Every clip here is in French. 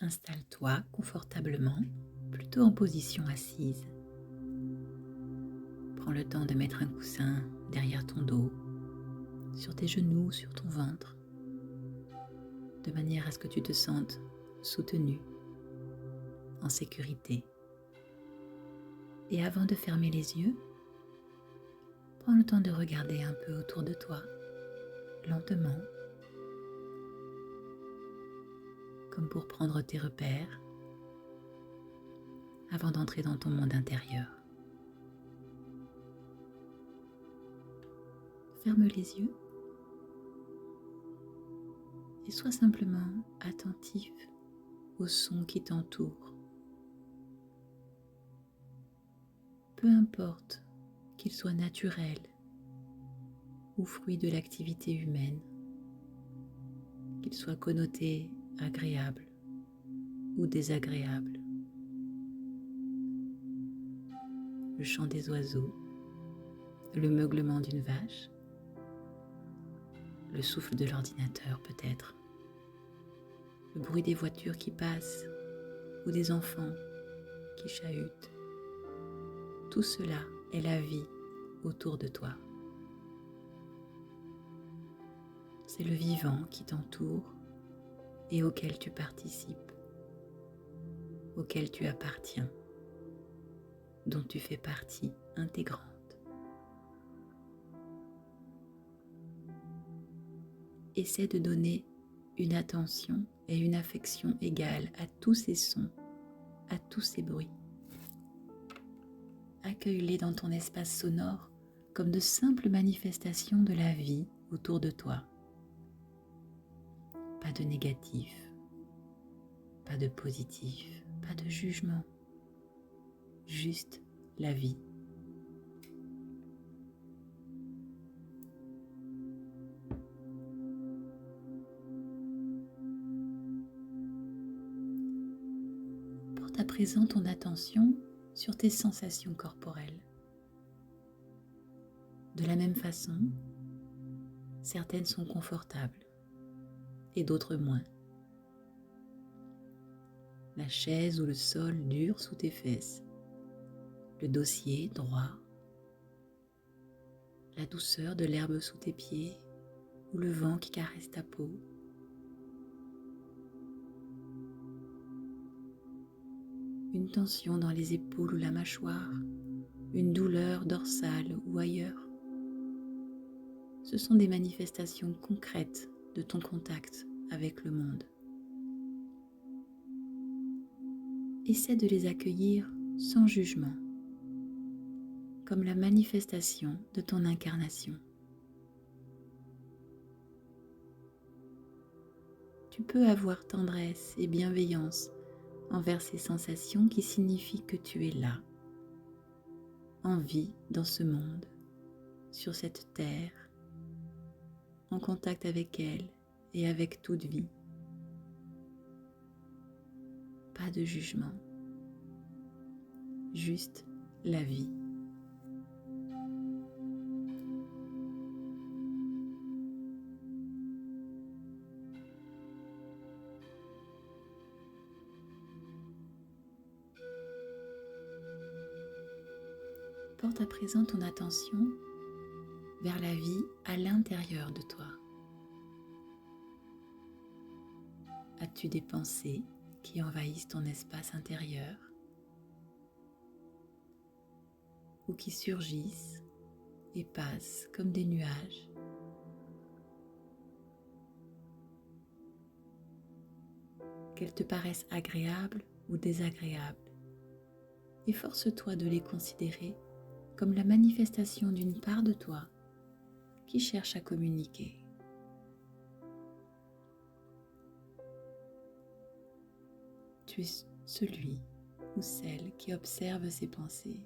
Installe-toi confortablement, plutôt en position assise. Prends le temps de mettre un coussin derrière ton dos, sur tes genoux, sur ton ventre, de manière à ce que tu te sentes soutenu, en sécurité. Et avant de fermer les yeux, prends le temps de regarder un peu autour de toi, lentement, comme pour prendre tes repères, avant d'entrer dans ton monde intérieur. Ferme les yeux et sois simplement attentif aux sons qui t'entourent. Peu importe qu'ils soient naturels ou fruits de l'activité humaine, qu'ils soient connotés agréables ou désagréables. Le chant des oiseaux, le meuglement d'une vache, le souffle de l'ordinateur peut-être, le bruit des voitures qui passent ou des enfants qui chahutent. Tout cela est la vie autour de toi. C'est le vivant qui t'entoure et auquel tu participes, auquel tu appartiens, dont tu fais partie intégrante. Essaie de donner une attention et une affection égale à tous ces sons, à tous ces bruits. Accueille-les dans ton espace sonore comme de simples manifestations de la vie autour de toi. Pas de négatif, pas de positif, pas de jugement, juste la vie. Porte à présent ton attention sur tes sensations corporelles. De la même façon, certaines sont confortables et d'autres moins. La chaise ou le sol dur sous tes fesses, le dossier droit, la douceur de l'herbe sous tes pieds ou le vent qui caresse ta peau. Une tension dans les épaules ou la mâchoire, une douleur dorsale ou ailleurs. Ce sont des manifestations concrètes de ton contact avec le monde. Essaie de les accueillir sans jugement, comme la manifestation de ton incarnation. Tu peux avoir tendresse et bienveillance envers ces sensations qui signifient que tu es là, en vie dans ce monde, sur cette terre, en contact avec elle et avec toute vie. Pas de jugement, juste la vie. Porte à présent ton attention vers la vie à l'intérieur de toi. As-tu des pensées qui envahissent ton espace intérieur ou qui surgissent et passent comme des nuages? Qu'elles te paraissent agréables ou désagréables, efforce-toi de les considérer comme la manifestation d'une part de toi qui cherche à communiquer. Tu es celui ou celle qui observe ces pensées.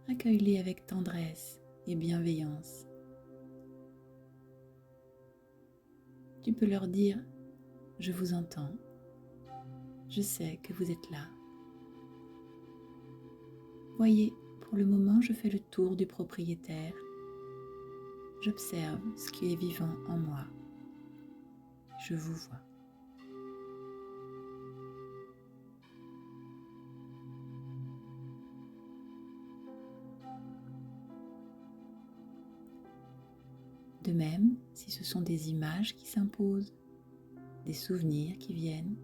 Accueille-les avec tendresse et bienveillance. Tu peux leur dire « Je vous entends, je sais que vous êtes là. Voyez, pour le moment, je fais le tour du propriétaire. J'observe ce qui est vivant en moi. je vous vois. De même, si ce sont des images qui s'imposent, des souvenirs qui viennent,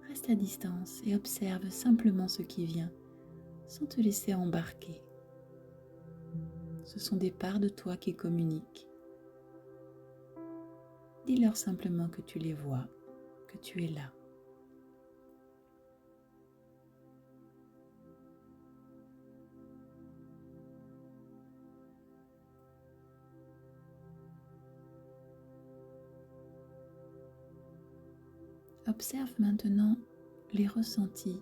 reste à distance et observe simplement ce qui vient sans te laisser embarquer. Ce sont des parts de toi qui communiquent. Dis-leur simplement que tu les vois, que tu es là. Observe maintenant les ressentis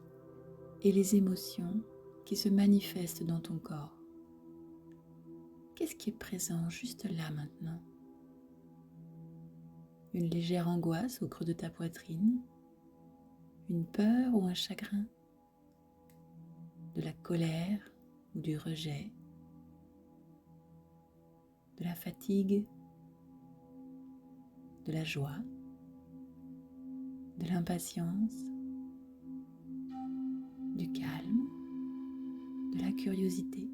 et les émotions qui se manifestent dans ton corps. Qu'est-ce qui est présent juste là maintenant? Une légère angoisse au creux de ta poitrine? Une peur ou un chagrin? De la colère ou du rejet? De la fatigue? De la joie? De l'impatience? Du calme? De la curiosité?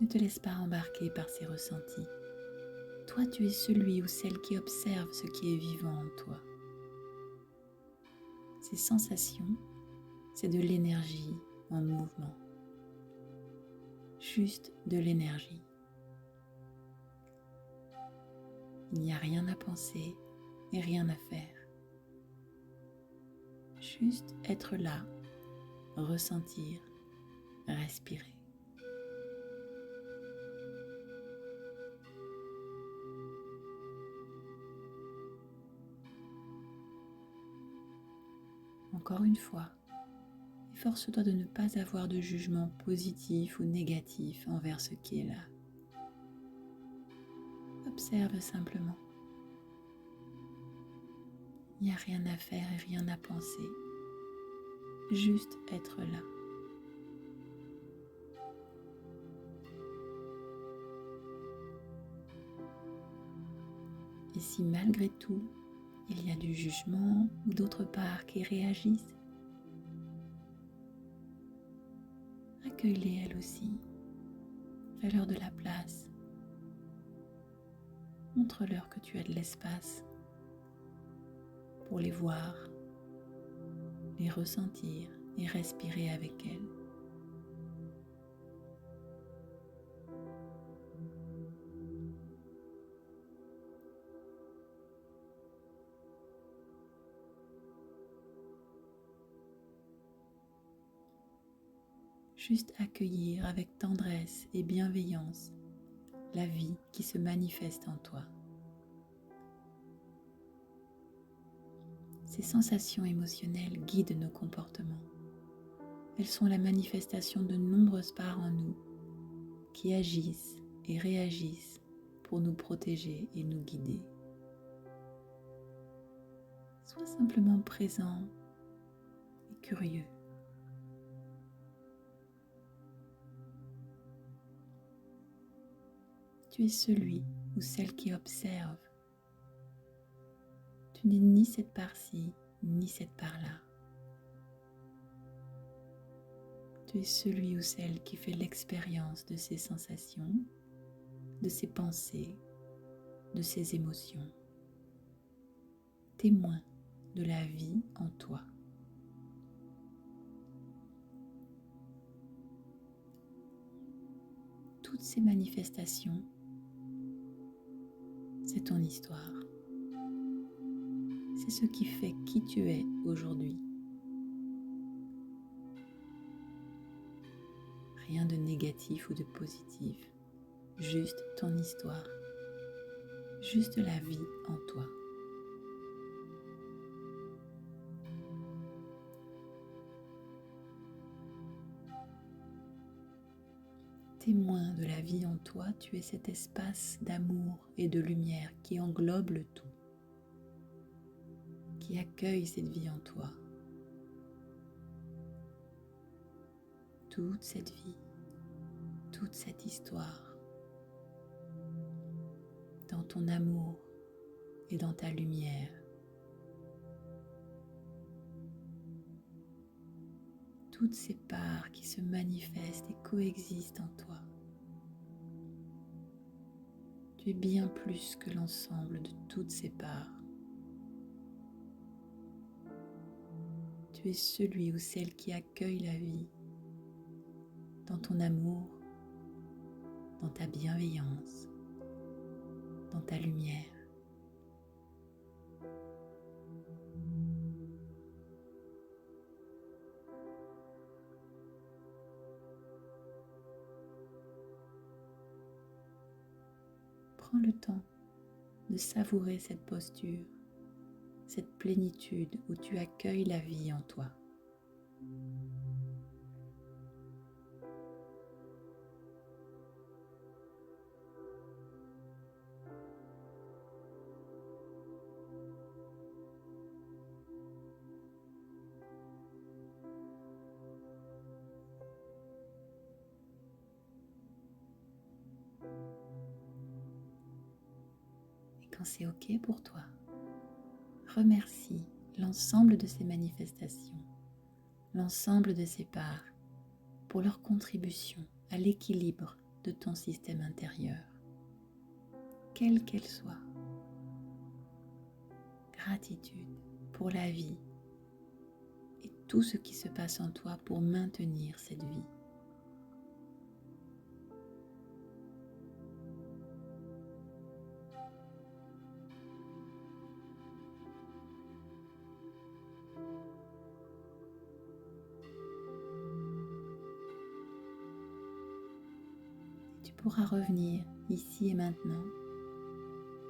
Ne te laisse pas embarquer par ces ressentis. Toi, tu es celui ou celle qui observe ce qui est vivant en toi. Ces sensations, c'est de l'énergie en mouvement. Juste de l'énergie. Il n'y a rien à penser et rien à faire. Juste être là, ressentir, respirer. Encore une fois, efforce-toi de ne pas avoir de jugement positif ou négatif envers ce qui est là. Observe simplement. Il n'y a rien à faire et rien à penser. Juste être là. Et si malgré tout, il y a du jugement ou d'autres parts qui réagissent, accueille-les elles aussi. Fais-leur de la place. Montre-leur que tu as de l'espace pour les voir, les ressentir et respirer avec elles. Juste accueillir avec tendresse et bienveillance la vie qui se manifeste en toi. Ces sensations émotionnelles guident nos comportements. Elles sont la manifestation de nombreuses parts en nous qui agissent et réagissent pour nous protéger et nous guider. Sois simplement présent et curieux. Tu es celui ou celle qui observe. Tu n'es ni cette part-ci, ni cette part-là. Tu es celui ou celle qui fait l'expérience de ces sensations, de ces pensées, de ces émotions. Témoin de la vie en toi. Toutes ces manifestations, c'est ton histoire. C'est ce qui fait qui tu es aujourd'hui. Rien de négatif ou de positif, juste ton histoire, juste la vie en toi. Témoin de la vie en toi, tu es cet espace d'amour et de lumière qui englobe le tout, qui accueille cette vie en toi. Toute cette vie, toute cette histoire, dans ton amour et dans ta lumière. Toutes ces parts qui se manifestent et coexistent en toi. Tu es bien plus que l'ensemble de toutes ces parts. Tu es celui ou celle qui accueille la vie dans ton amour, dans ta bienveillance, dans ta lumière. Prends le temps de savourer cette posture, cette plénitude où tu accueilles la vie en toi. Et quand c'est OK pour toi, remercie l'ensemble de ces manifestations, l'ensemble de ces parts pour leur contribution à l'équilibre de ton système intérieur, quelle qu'elle soit. Gratitude pour la vie et tout ce qui se passe en toi pour maintenir cette vie. Tu pourras revenir ici et maintenant,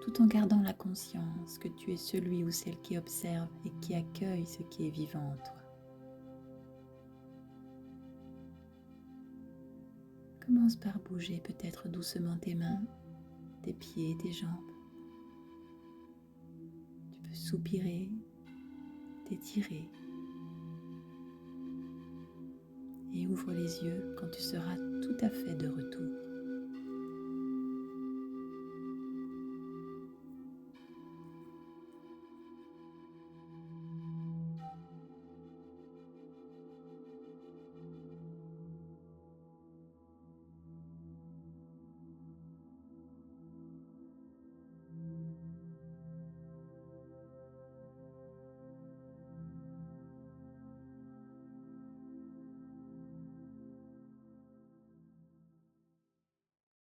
tout en gardant la conscience que tu es celui ou celle qui observe et qui accueille ce qui est vivant en toi. Commence par bouger peut-être doucement tes mains, tes pieds, tes jambes. Tu peux soupirer, t'étirer et ouvre les yeux quand tu seras tout à fait de retour.